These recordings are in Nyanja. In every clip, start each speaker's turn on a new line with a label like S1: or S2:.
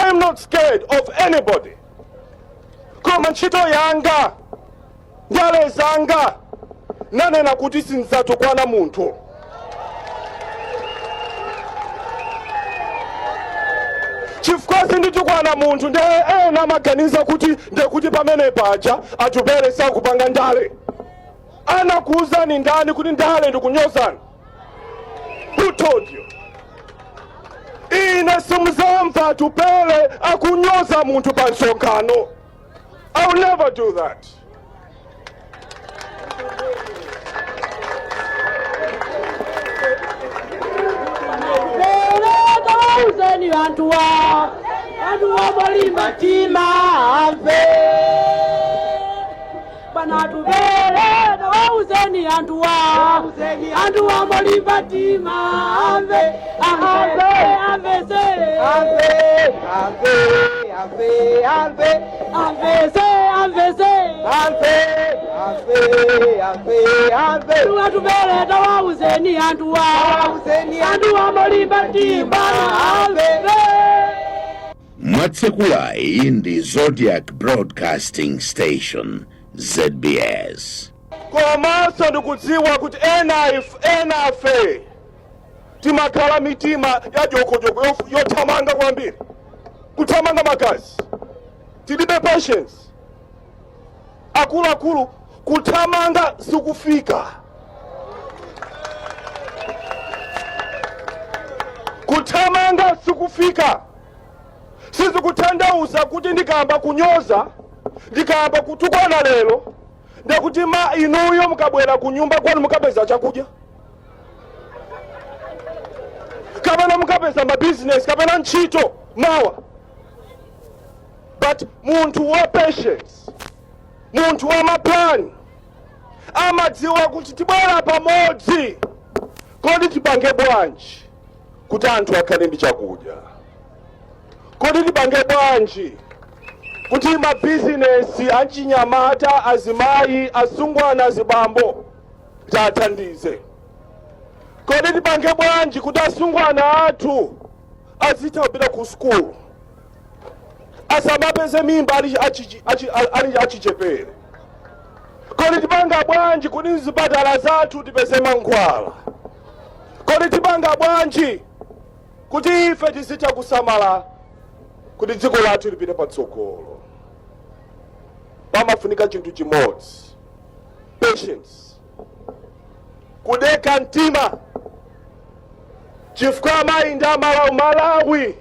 S1: I'm not scared of anybody. Koma ntchito yanga Ndale Zanga nanena kuti Sindidzatukwana munthu. Chifukwa Sindidzatukwana munthu ndi ena amaganiza kuti ndekuti pamene paja Atupele sakupanga Ndale. Anakuwuzani ndani kuti Ndale ndikunyozana? Who told you? Ine simuzamva Atupele akunyoza munthu pa msonkhano. I will never do that.
S2: Uzeni antu wa molimba tima ave bana Atupele na uzeni antu wa molimba tima ave Atupele na uzeni antu wa molimba tima ave.
S3: Matsekulai in the Zodiac Broadcasting Station, ZBS.
S1: Komanso ndikudziwa kuti enafe timakhala mitima ya jokojoko yothamanga kwambiri, kuthamanga magazi, tilibe patience. Akuluakulu kuthamanga sikufika. Kuthamanga sikufika. Sizikutanthauza kuti ndikamba kunyoza, ndikamba kutukwana lero, ndikuti ma inuyo mukabwera ku nyumba kwanu mukapeza chakudya. Kapena mukapeza ma business, kapena ntchito mawa. But munthu wa patience, munthu wa maplan, amadziwa kuti tibwera pamodzi kodi tipange bwanji kuti anthu akhale ndi chakudya. Kodi tipange bwanji kuti ma business achinyamata, azimayi, asungwana, azibambo tathandize. Kodi tipange bwanji kuti asungwana athu azitha kupita ku school, asamapeze mimba ali achichepere. Kodi tipanga bwanji kuti mzipatala zathu tipeze mankhwala. Kodi tipanga bwanji kuti ife tizitha kusamala kuti dziko lathu lipite patsogolo. Pamafunika chinthu chimodzi, patience, kudeka mtima. Chifukwa amayi ndi Malawi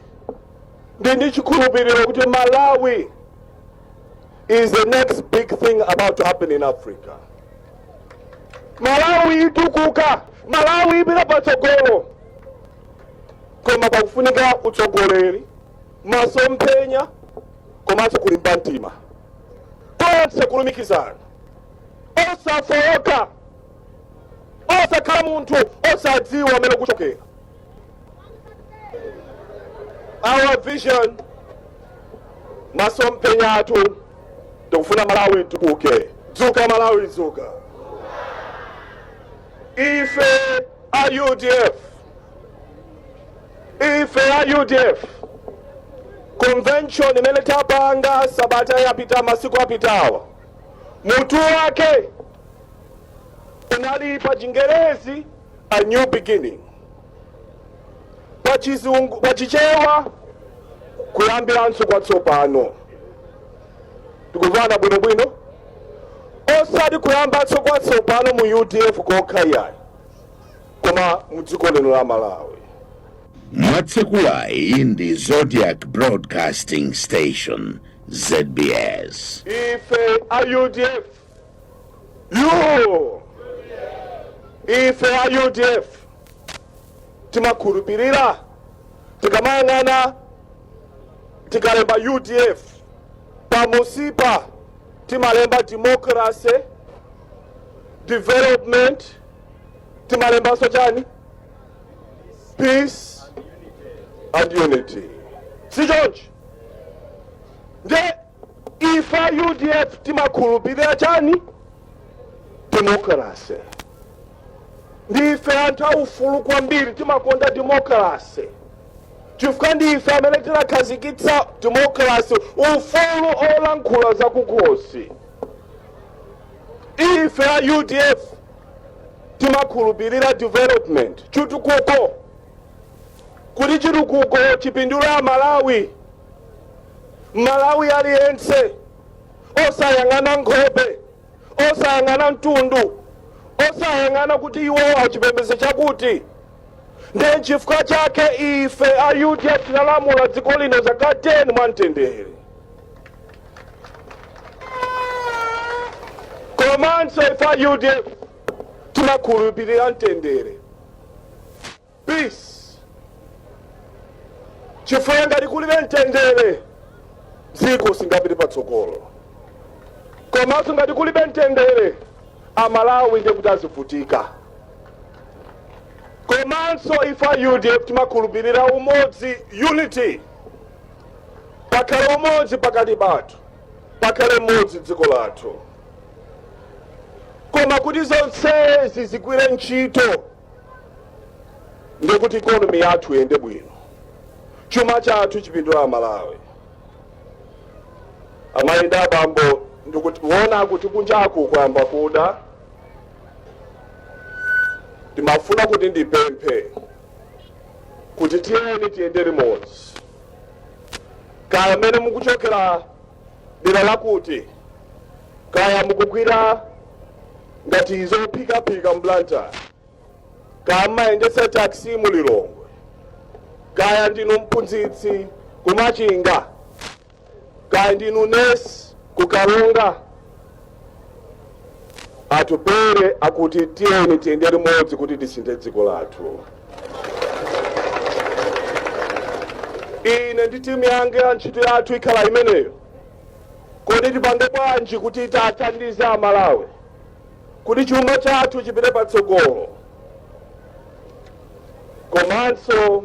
S1: ndi chikhulupiriro kuti Malawi is the next big thing about to happen in Africa. Malawi itukuka, Malawi ipita patsogolo. Koma pakufunika utsogoleri, masomphenya, komanso kulimba mtima. Tonse kulumikizana, osafowoka, osakhala munthu osadziwa amene kuchokera. Our vision, masomphenya athu, tikufuna Malawi itukuke. Dzuka Malawi, dzuka. Ife a UDF, ife a UDF, convention imene tapanga sabata yapita masiku apitawa, mutu wake unali pa Chingerezi a new beginning, pa Chizungu, pa Chichewa kuyambiranso kwatsopano. Tikuvana bwinobwino, osati kuyambanso kwatsopano mu UDF kokha yayi, koma mu dziko lino la Malawi.
S3: Matsekulai in the Zodiac Broadcasting Station, ZBS.
S1: Ife a UDF, yo! Ife a UDF, timakhulupirira, tikamangana, tikalemba UDF, pamusipa, timalemba democracy, development, timalemba sochani, peace and unity. Si George, nde ifa UDF timakhulupirira chani? Democracy. Ndife anthu aufulu kwambiri timakonda democracy. chifukwa ndife amene tinakhazikitsa democracy, ufulu olankhula za kukhosi. Ife a UDF timakhulupirira development, chitukuko, kuti chitukuko chipindula Malawi. Malawi aliyense osayang'ana nkhope, osayang'ana mtundu, osayang'ana kuti iwo achipembedzo chakuti. Ndiye chifukwa chake ife a UDF tinalamula dziko lino zaka 10 mwamtendere. Komanso ife a UDF timakhulupirira mtendere, peace. Chifukwa ngati kulibe mtendere dziko singapite patsogolo. Komanso ngati kulibe mtendere Amalawi ndiye kuti azivutika. Komanso ife a UDF timakhulupirira umodzi, unity. Pakhale umodzi pakati pathu, pakhale mmodzi dziko lathu. Koma kuti zonsezi zigwire ntchito ndikuti economy yathu iyende bwino, chuma chathu chipindula Malawi. Amayenda abambo ndikuti kuona kuti kunjaku kwamba kuda, timafuna kuti ndipemphe kuti tiyeni tiyende limodzi. Kaya amene mukuchokera dera la Kuti, kaya mukugwira ngati izo phika mblanta, kaya mayendesa taxi mulilongwe, kaya ndinu mphunzitsi ku Machinga, kaya ndinu nesi ku Kalonga, Atupele akuti tiyeni tiyende limodzi kuti tisinthe dziko lathu. Ine ndi timu yange ya ntchito yathu ikhala imeneyo. Kodi tipange bwanji kuti itathandize Amalawi kuti chuma chathu chipite patsogolo. Komanso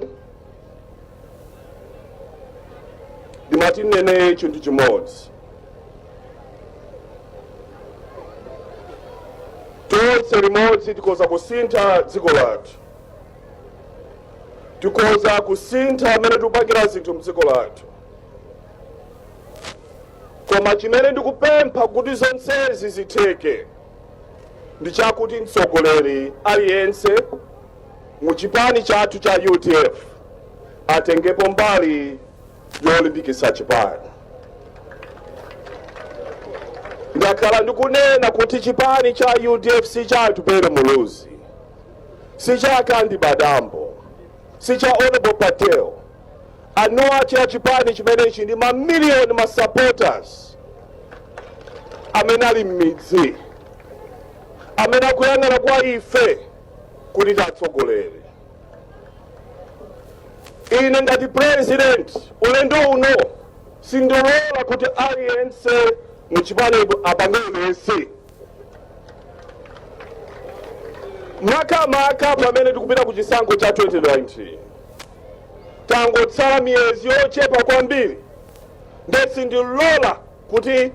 S1: ndimati nene chinthu chimodzi. Tonse limodzi tikoza kusintha dziko lathu, tikoza kusintha amene tikupangira zinthu mdziko lathu. Koma chimene ndikupempha kuti zonsezi zitheke ndi chakuti mtsogoleri aliyense mu chipani chathu cha UDF atengepo mbali yolimbikitsa chipani. Ndakhala ndikunena kuti chipani cha UDF si cha Atupele Muluzi, si cha Kandi Badambo, si cha Honorable Patel. Anoa cha chipani chimenechi ndi mamiliyoni ma supporters amene ali m'midzi, amene akuyang'ana kwa ife kuti tatsogoleri. Ine ngati president ulendo uno sindilola kuti aliyense muchipani apange ulesi. Maka pamene tikupita ku chisankho cha 2019 tangotsala miyezi yochepa kwambiri, ndesi ndilola kuti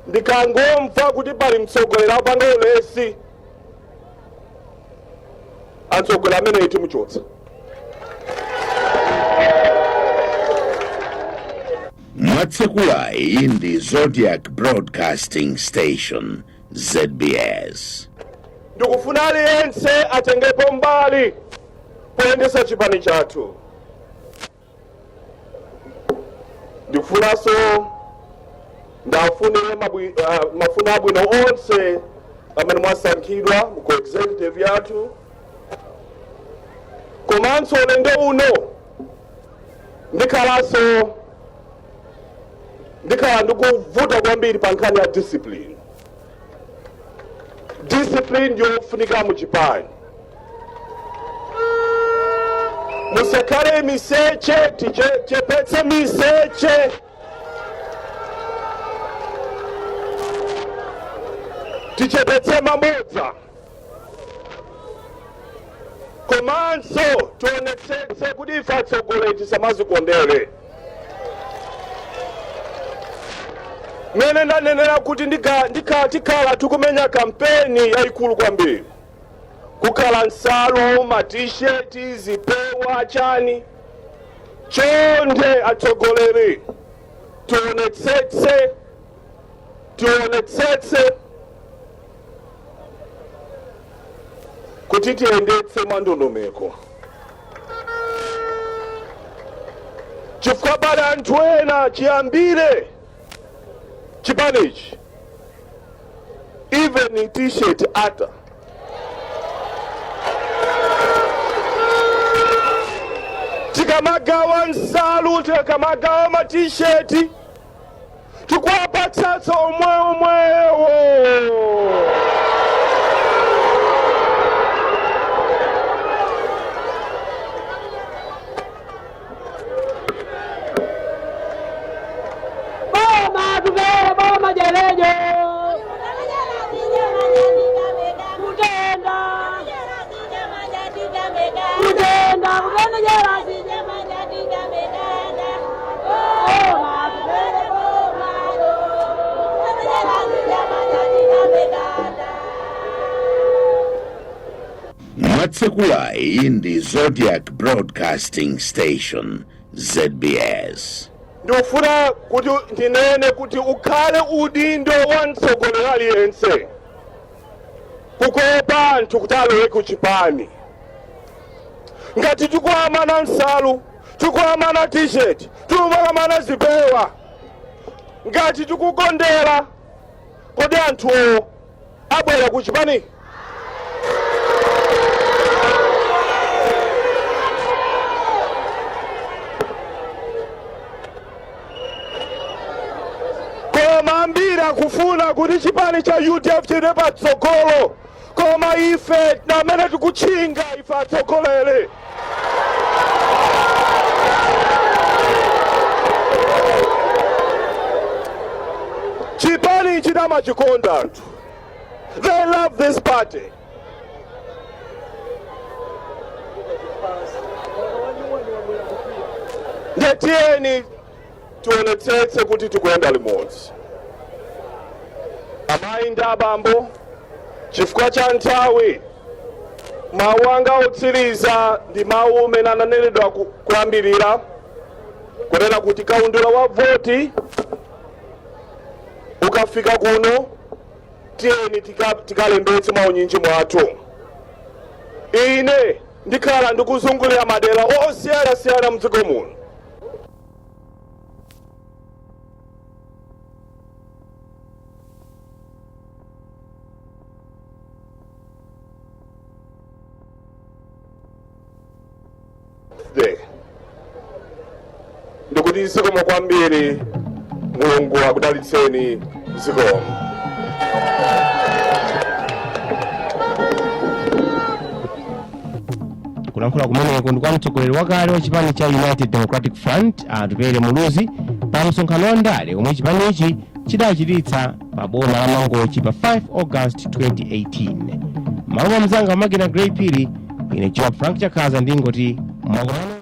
S1: ndikangomva kuti pali mtsogoleri apange ulesi, atsogoleri amene timuchotsa.
S3: Mwatsekulayi ndi Zodiac Broadcasting Station, ZBS.
S1: Ndikufuna aliyense atengepo mbali poyendesa chipani chathu. Ndikufunanso ndafunire mafuna abwino onse amene mwasankhidwa mu executive yathu. Komanso ulendo uno ndikhala ndikuvuta kwambiri pa nkhani ya discipline. Discipline yofunika mu chipani. Musakhale miseche, tichepetse miseche. Tichepetse mabodza. Komanso tionetsetse kuti ife atsogoleri tisamazikondere. Mene ndanenera kuti tikhala tikumenya kampeni yayikulu kwambiri. Kukhala nsalu, ma t-shirt, zipewa, chani. chonde atsogoleri tionetsetse kuti tiendetse mandondomeko chifukwa pali anthu ena chiyambire chipanichi even t-shirt ata tikamagawa nsalu tikamagawa ma t-shirt tikuwapatsatsa omwewo
S2: boma jelejo
S3: Matsekulai in the Zodiac Broadcasting Station, ZBS.
S1: ndofuna kuti ndinene kuti ukhale udindo wa mtsogoleri aliyense kukopa anthu kuti alowe ku chipani. Ngati tikuamana nsalu, tikuamana t-shirt, tikuamana zipewa, ngati tikukondera kodi anthuwo abwera ku chipani? Ambira kufuna kuti chipani cha UDF chire patsogolo, koma ife namene tikuchinga ife atsogoleri. Chipani chidamachikonda anthu. They love this party. Ndetieni tionetsetse kuti tikuyenda limodzi. Amayi ndi abambo, chifukwa cha nthawi, mawu anga otsiriza ndi mawu amene ananenedwa kuyambirira kunena kuti kaundula wa voti ukafika kuno tiyeni tikalembetse maunyinji mwathu. Ine ndikhala ndikuzungulira madera osiyanasiyana mdziko muno. Ndikuti zikomo kwambiri, Mulungu akudalitseni, zikomo.
S4: Kulankhula kumeneko ndi kwa mtsogoleri wakale wa chipani cha United Democratic Front Atupele Muluzi pa msonkhano wa Ndale omwe chipanichi chidachititsa pa boma la Mangochi pa 5 August 2018. Malo mzanga makina Grey Pili ine Frank Chakaza ndingoti mwakomano.